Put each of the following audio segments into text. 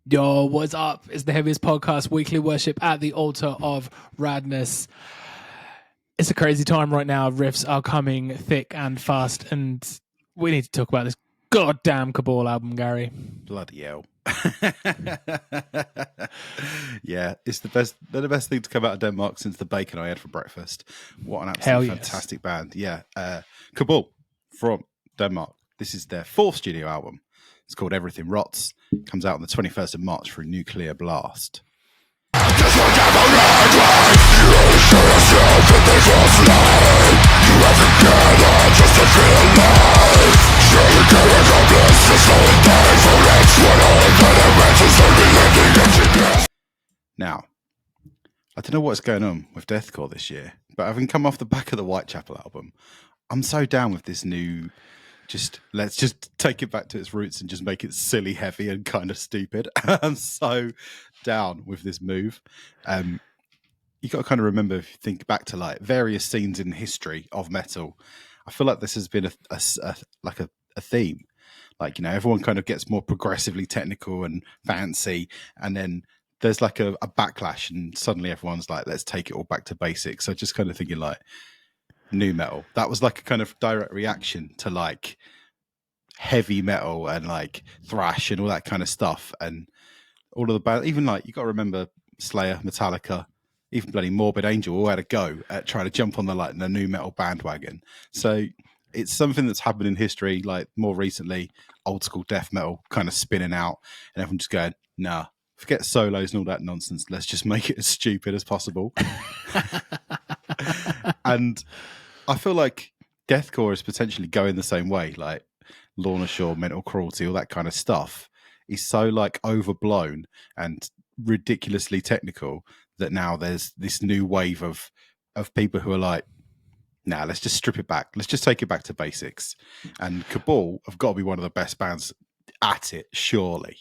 Yo, what's up? It's the Heavyist podcast, weekly worship at the altar of radness. It's a crazy time right now. Riffs are coming thick and fast, and we need to talk about this goddamn Cabal album, Gary. Bloody hell. Yeah, it's the best. They're the best thing to come out of Denmark since the bacon I had for breakfast. What an absolutely fantastic band. Yeah. Cabal from Denmark. This is their fourth studio album. It's called Everything Rots. Comes out on the 21st of March through Nuclear Blast. Now, I don't know what's going on with deathcore this year, but having come off the back of the Whitechapel album, I'm so down with this new... let's just take it back to its roots and just make it silly, heavy, and kind of stupid. I'm so down with this move. You got to kind of remember, if you think back to like various scenes in history of metal, I feel like this has been a theme. Like, you know, everyone kind of gets more progressively technical and fancy, and then there's like a backlash, and suddenly everyone's like, let's take it all back to basics. So just kind of thinking like, new metal, that was like a kind of direct reaction to like heavy metal and like thrash and all that kind of stuff, and all of the band, even like you got to remember Slayer, Metallica, even bloody Morbid Angel all had a go at trying to jump on the new metal bandwagon. So it's something that's happened in history, like more recently, old school death metal kind of spinning out, and everyone just going, nah, forget solos and all that nonsense, let's just make it as stupid as possible. And I feel like deathcore is potentially going the same way, like Lorna Shore, Mental Cruelty, all that kind of stuff is so like overblown and ridiculously technical that now there's this new wave of people who are like, nah, let's just strip it back. Let's just take it back to basics. And Cabal have got to be one of the best bands at it, surely.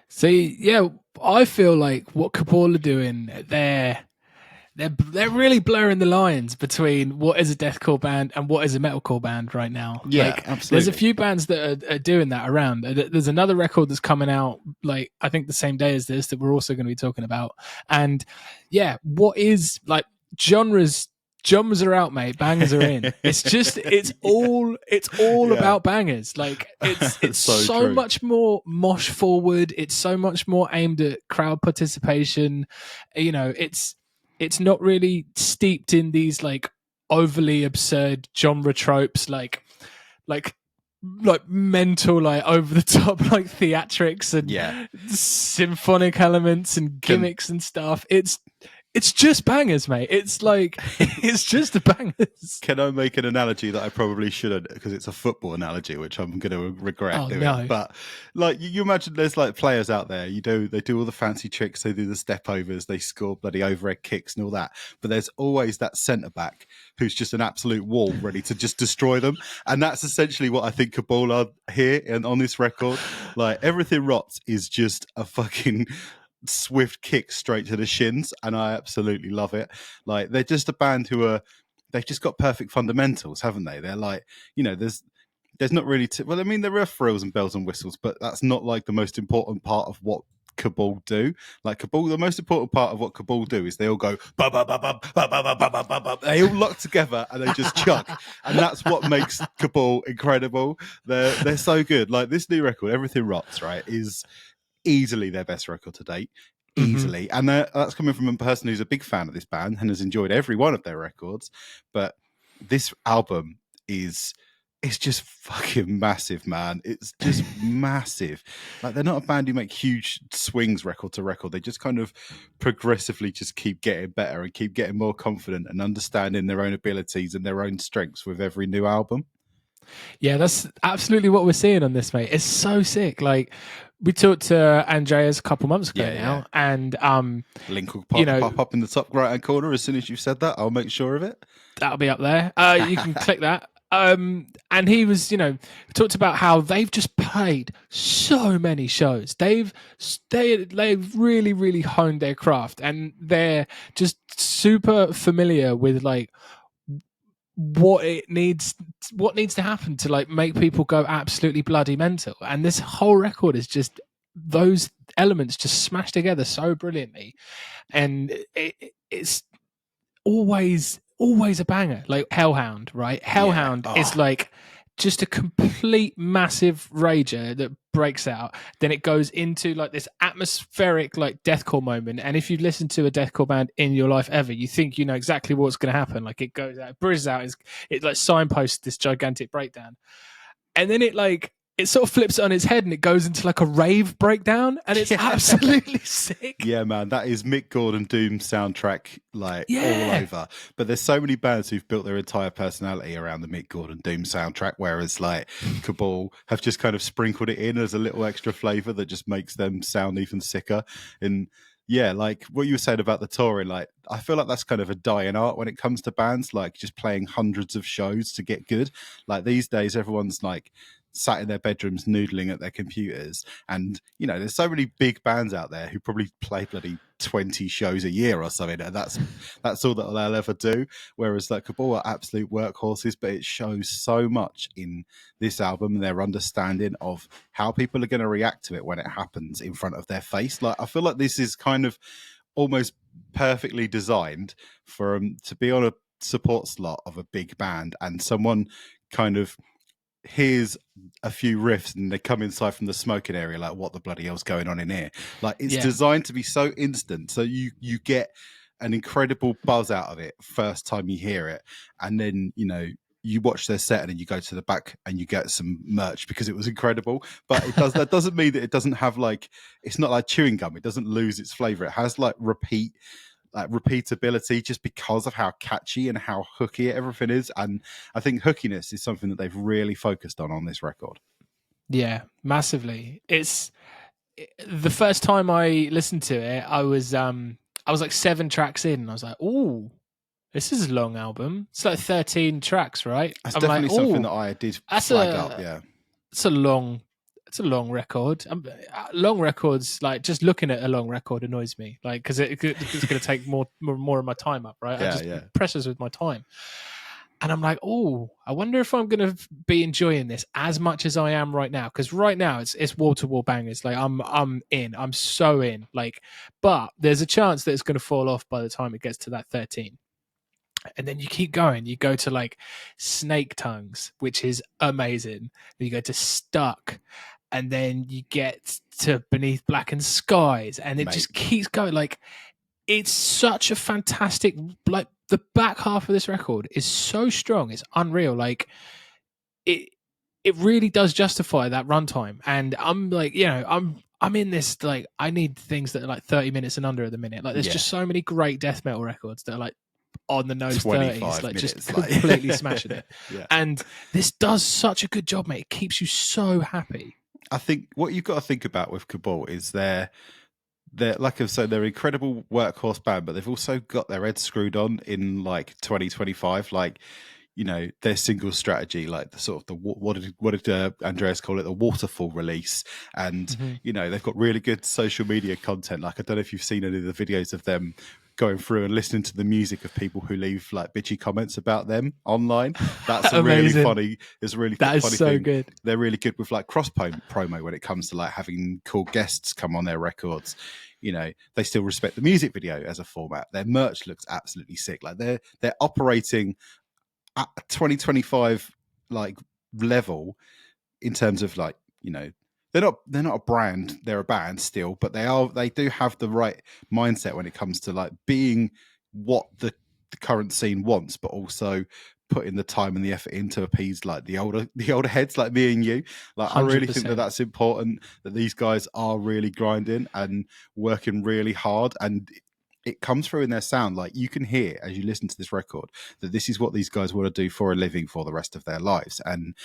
See, yeah, I feel like what Cabal are doing, they're really blurring the lines between what is a deathcore band and what is a metalcore band right now. Yeah, like, absolutely. There's a few bands that are doing that around. There's another record that's coming out, like I think the same day as this, that we're also going to be talking about. And yeah, what is like genres are out, mate. Bangers are in. It's all about bangers. Like it's so much more mosh forward. It's so much more aimed at crowd participation. You know, it's not really steeped in these like overly absurd genre tropes, like mental, like over the top, like theatrics and symphonic elements and gimmicks and stuff. It's just bangers, mate. It's like, it's just the bangers. Can I make an analogy that I probably shouldn't, because it's a football analogy, which I'm going to regret doing. No. But like, you imagine there's like players out there, they do all the fancy tricks, they do the step overs, they score bloody overhead kicks and all that. But there's always that centre back who's just an absolute wall ready to just destroy them. And that's essentially what I think Cabal are here and on this record. Like, Everything Rots is just a fucking swift kick straight to the shins, and I absolutely love it. Like, they're just a band they've just got perfect fundamentals, haven't they? They're like, you know, there's not really well, I mean, there are frills and bells and whistles, but that's not like the most important part of what Cabal do. Like, Cabal, the most important part of what Cabal do is they all go ba ba ba ba ba ba ba ba ba ba. They all lock together and they just chuck, and that's what makes Cabal incredible. They're so good. Like, this new record, Everything Rots, right, is easily their best record to date, easily. And that's coming from a person who's a big fan of this band and has enjoyed every one of their records. But this album it's just fucking massive, man. It's just massive. Like, they're not a band who make huge swings record to record. They just kind of progressively just keep getting better and keep getting more confident and understanding their own abilities and their own strengths with every new album. Yeah, that's absolutely what we're seeing on this, mate. It's so sick. Like, we talked to Andreas a couple months ago now, and link will pop up in the top right hand corner as soon as you've said that. I'll make sure of it. That'll be up there. You can click that. And he was, talked about how they've just played so many shows. They've really, really honed their craft, and they're just super familiar with like what needs to happen to like make people go absolutely bloody mental. And this whole record is just those elements just smashed together so brilliantly, and it's always a banger. Like Hellhound, right? Hellhound is like just a complete massive rager that breaks out. Then it goes into like this atmospheric like deathcore moment. And if you've listened to a deathcore band in your life ever, you think you know exactly what's going to happen. Like it goes out, it bruises out, it like signposts this gigantic breakdown, and then it sort of flips it on its head and it goes into like a rave breakdown, and it's absolutely sick. Yeah, man, that is Mick Gordon Doom soundtrack, like all over. But there's so many bands who've built their entire personality around the Mick Gordon Doom soundtrack, whereas like Cabal have just kind of sprinkled it in as a little extra flavor that just makes them sound even sicker. And yeah, like what you were saying about the touring, like I feel like that's kind of a dying art when it comes to bands, like just playing hundreds of shows to get good. Like these days, everyone's like sat in their bedrooms noodling at their computers, and you know there's so many big bands out there who probably play bloody 20 shows a year or something, and that's all that they'll ever do, whereas like Cabal are absolute workhorses. But it shows so much in this album, their understanding of how people are going to react to it when it happens in front of their face. Like I feel like this is kind of almost perfectly designed for to be on a support slot of a big band, and someone kind of hears a few riffs and they come inside from the smoking area like, what the bloody hell's going on in here? Like it's designed to be so instant, so you get an incredible buzz out of it first time you hear it, and then you know you watch their set and then you go to the back and you get some merch because it was incredible. But that doesn't mean that it doesn't have like, it's not like chewing gum, it doesn't lose its flavor. It has like repeatability just because of how catchy and how hooky everything is. And I think hookiness is something that they've really focused on this record. Yeah, massively. It's the first time I listened to it, I was like 7 tracks in and I was like, ooh, this is a long album. It's like 13 tracks, right? That's definitely like, something that I did flag up. Yeah, it's a long record. Long records, like just looking at a long record annoys me, like because it's going to take more of my time up, right? Pressures with my time, and I'm like, oh, I wonder if I'm going to be enjoying this as much as I am right now, because right now it's wall to wall bangers. Like I'm so in. Like, but there's a chance that it's going to fall off by the time it gets to that 13. And then you keep going. You go to like Snake Tongues, which is amazing. Then you go to Stuck, and then you get to Beneath Blackened Skies, and it just keeps going. Like it's such a fantastic. Like the back half of this record is so strong. It's unreal. Like it really does justify that runtime. And I'm like, you know, I'm in this, like I need things that are like 30 minutes and under at the minute. Like there's just so many great death metal records that are like on the nose 30s, like just completely smashing it. And this does such a good job, mate. It keeps you so happy. I think what you've got to think about with Cabal is they're like I've said, they're an incredible workhorse band, but they've also got their heads screwed on in like 2025. Like, you know, their single strategy, like the sort of the what did Andreas call it, the waterfall release, and you know they've got really good social media content. Like I don't know if you've seen any of the videos of them going through and listening to the music of people who leave like bitchy comments about them online. That's a really funny. It's a really that funny is so thing. Good. They're really good with like cross promo when it comes to like having cool guests come on their records. You know, they still respect the music video as a format. Their merch looks absolutely sick. Like they're operating at 2025 like level in terms of like, you know, they're not a brand, they're a band still, but they do have the right mindset when it comes to like being what the current scene wants, but also putting the time and the effort in to appease like the older heads like me and you. Like 100%. I really think that that's important, that these guys are really grinding and working really hard, and it comes through in their sound. Like you can hear as you listen to this record that this is what these guys want to do for a living for the rest of their lives. And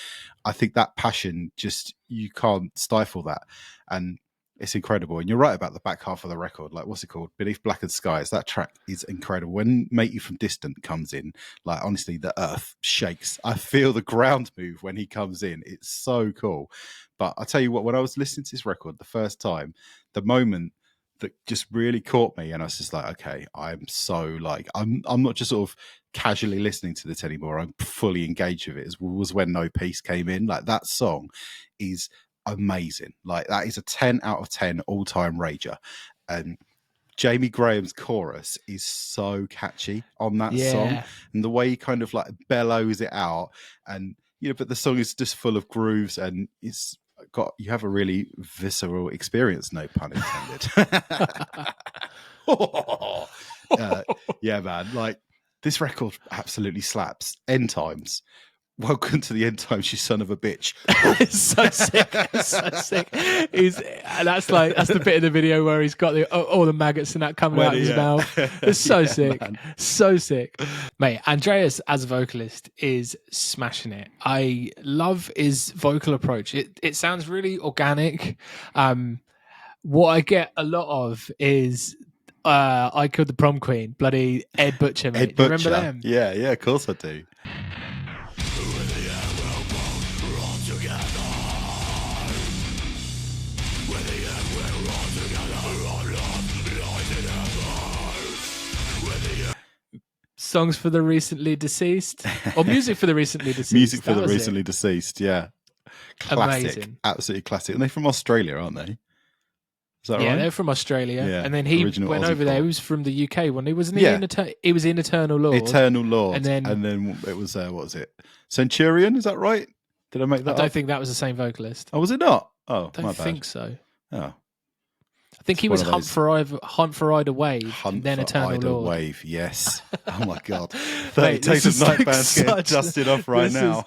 I think that passion, just, you can't stifle that. And it's incredible. And you're right about the back half of the record. Like, what's it called? Beneath Blackened Skies. That track is incredible. When Mate You From Distant comes in, like, honestly, the earth shakes. I feel the ground move when he comes in. It's so cool. But I tell you what, when I was listening to this record the first time, the moment that just really caught me, and I was just like, okay, I'm so like, I'm not just sort of casually listening to this anymore. I'm fully engaged with it. Was when No Peace came in. Like, that song is amazing. Like that is a 10 out of 10 all-time rager. And Jamie Graham's chorus is so catchy on that song, and the way he kind of like bellows it out, and but the song is just full of grooves, and you have a really visceral experience, no pun intended. Yeah, man, like this record absolutely slaps. End Times. Welcome to the end times, you son of a bitch. It's so sick. It's so sick. That's the bit of the video where he's got all the maggots and that coming out of his mouth. It's so sick. Man. So sick. Mate, Andreas as a vocalist is smashing it. I love his vocal approach. It sounds really organic. What I get a lot of is I Killed the Prom Queen, bloody Ed Butcher, mate. Ed Butcher. Do you remember them? Yeah, of course I do. Songs for the recently deceased, or music for the recently deceased. Music for the recently deceased, yeah. Classic. Amazing. Absolutely classic. And they're from Australia, aren't they? Is that right? Yeah, they're from Australia. Yeah. And then he went over there. He was from the UK one. He wasn't he was in Eternal Lord. Eternal Lord. And then it was, what was it? Centurion, is that right? Did I make that up? I don't think that was the same vocalist. Oh, was it not? Oh, I don't think so. Oh. I think he was Hunt for Ida Wave, Hunt then for Eternal Ida Lord. Wave, yes. Oh my god, 30 Days of Night Band's getting dusted off right now.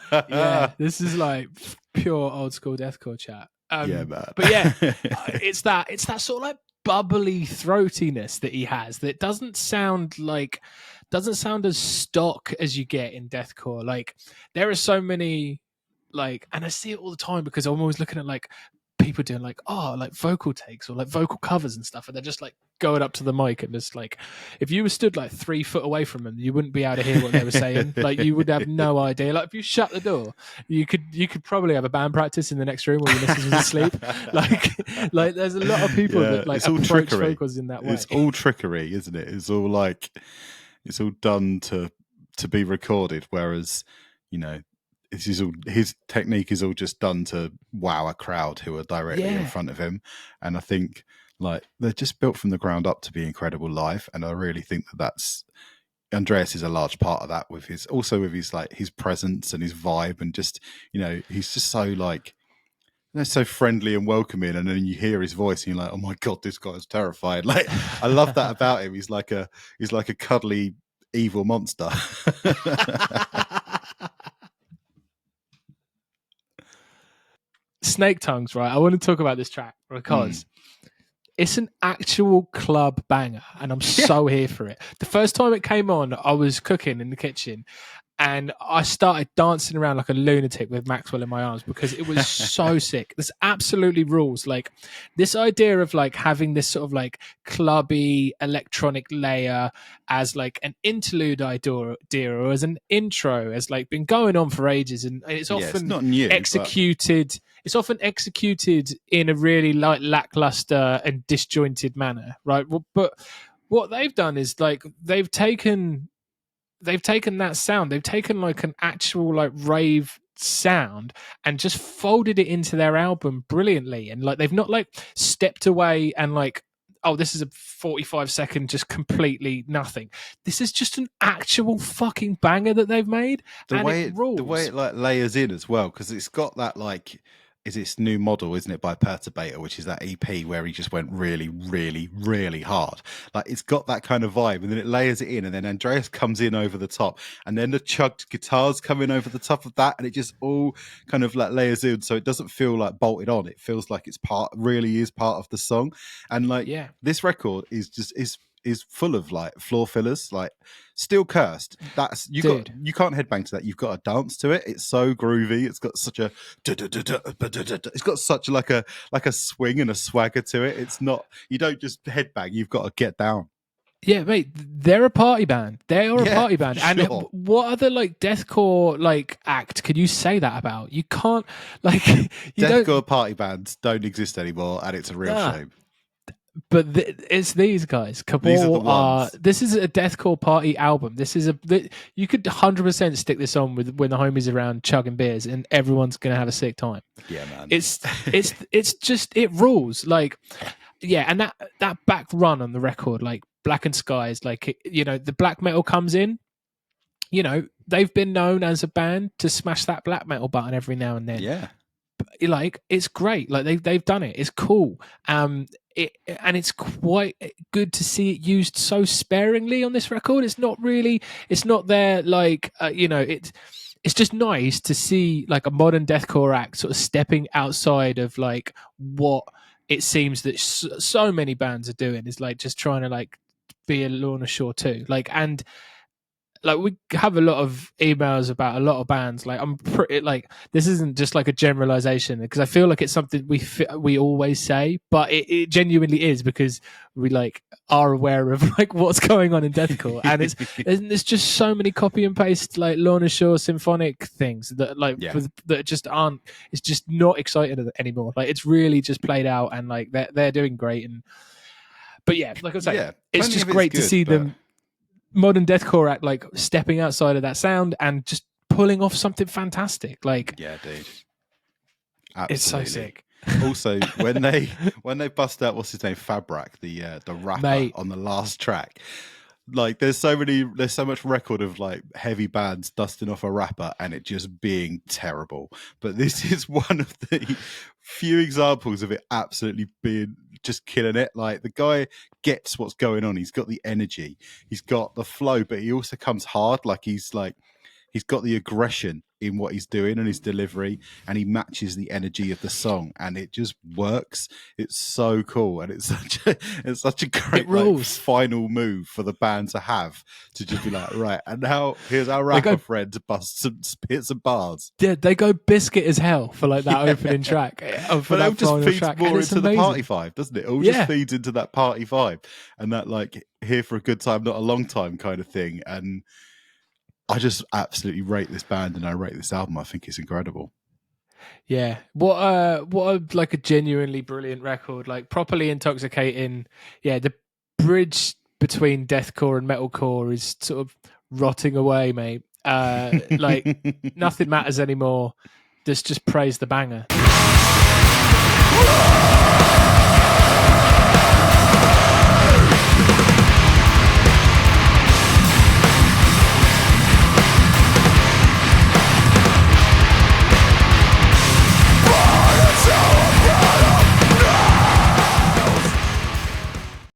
This is like pure old school deathcore chat. Yeah, man. But yeah, it's that sort of like bubbly throatiness that he has that doesn't sound as stock as you get in deathcore. Like there are so many and I see it all the time because I'm always looking at like people doing like vocal takes or like vocal covers and stuff, and they're just like going up to the mic and just like, if you were stood like 3 foot away from them, you wouldn't be able to hear what they were saying. Like you would have no idea. Like if you shut the door, you could probably have a band practice in the next room while your missus was asleep. Like there's a lot of people that like approach vocals in that way. It's all trickery, isn't it? It's all like it's all done to be recorded, whereas his technique is all just done to wow a crowd who are directly in front of him. And I think like they're just built from the ground up to be incredible live. And I really think that's Andreas is a large part of that with his presence and his vibe, and just, he's just so like, so friendly and welcoming. And then you hear his voice and you're like, oh my God, this guy's terrified. Like, I love that about him. He's like a cuddly evil monster. Snake Tongues, right? I want to talk about this track because it's an actual club banger, and I'm so here for it. The first time it came on, I was cooking in the kitchen, and I started dancing around like a lunatic with Maxwell in my arms because it was so sick. This absolutely rules. Like this idea of like having this sort of like clubby electronic layer as like an interlude idea or as an intro has like been going on for ages, and it's often it's not new, executed. It's often executed in a really like lackluster and disjointed manner, right? But what they've done is like they've taken that sound, they've taken like an actual like rave sound and just folded it into their album brilliantly. And like they've not like stepped away and like, oh, this is a 45-second just completely nothing. This is just an actual fucking banger that they've made. The way it like layers in as well, because it's got that like, is its new model, isn't it, by Perturbator, which is that EP where he just went really, really, really hard. Like it's got that kind of vibe, and then it layers it in, and then Andreas comes in over the top, and then the chugged guitars come in over the top of that, and it just all kind of like layers in, so it doesn't feel like bolted on. It feels like it's really is part of the song. And like this record is full of like floor fillers, like Still Cursed. That's you can't headbang to that. You've got to dance to it. It's so groovy. It's got such a it's got such like a swing and a swagger to it. It's not, you don't just headbang, you've got to get down. Yeah, mate, they're a party band. They are a party band. Sure. And what other like deathcore like act could you say that about? You can't like deathcore party bands don't exist anymore, and it's a real shame. but it's these guys. Cabal These are the ones. This is a deathcore party album. This is you could 100% stick this on with when the homies around chugging beers, and everyone's gonna have a sick time. Yeah, man. It's just it rules. Like, yeah, and that back run on the record, like Blackened Skies, like the black metal comes in. They've been known as a band to smash that black metal button every now and then. Yeah. Like, it's great. Like they've done it. It's cool. And it's quite good to see it used so sparingly on this record. It's not there like it's just nice to see like a modern deathcore act sort of stepping outside of like what it seems that so many bands are doing, is like just trying to like be a Lorna Shore too. Like, and like we have a lot of emails about a lot of bands. Like, I'm pretty like, this isn't just like a generalization, because I feel like it's something we always say, but it genuinely is, because we like are aware of like what's going on in deathcore, and there's just so many copy and paste like Lorna Shore symphonic things that like that just aren't. It's just not exciting anymore. Like, it's really just played out, and like they're doing great. But yeah, like I was saying, it's just great to see them. Modern deathcore act like stepping outside of that sound and just pulling off something fantastic. Like, yeah, dude, absolutely. It's so sick. Also, when they bust out what's his name, Fabrak, the rapper on the last track, like there's so much record of like heavy bands dusting off a rapper and it just being terrible. But this is one of the few examples of it absolutely being just killing it. Like, the guy gets what's going on. He's got the energy, he's got the flow, but he also comes hard. Like, he's got the aggression in what he's doing and his delivery, and he matches the energy of the song, and it just works. It's so cool, and it's such a great like, final move for the band to have, to just be like, right, and now here's our rapper friend to spit some bars. Yeah, they go biscuit as hell for like that opening track. But it just feeds more into the party vibe, doesn't it? It all just feeds into that party vibe, and that like here for a good time, not a long time kind of thing. And I just absolutely rate this band, and I rate this album. I think it's incredible. Yeah, what a like a genuinely brilliant record, like properly intoxicating. Yeah, the bridge between deathcore and metalcore is sort of rotting away, mate. Like, nothing matters anymore. Just praise the banger.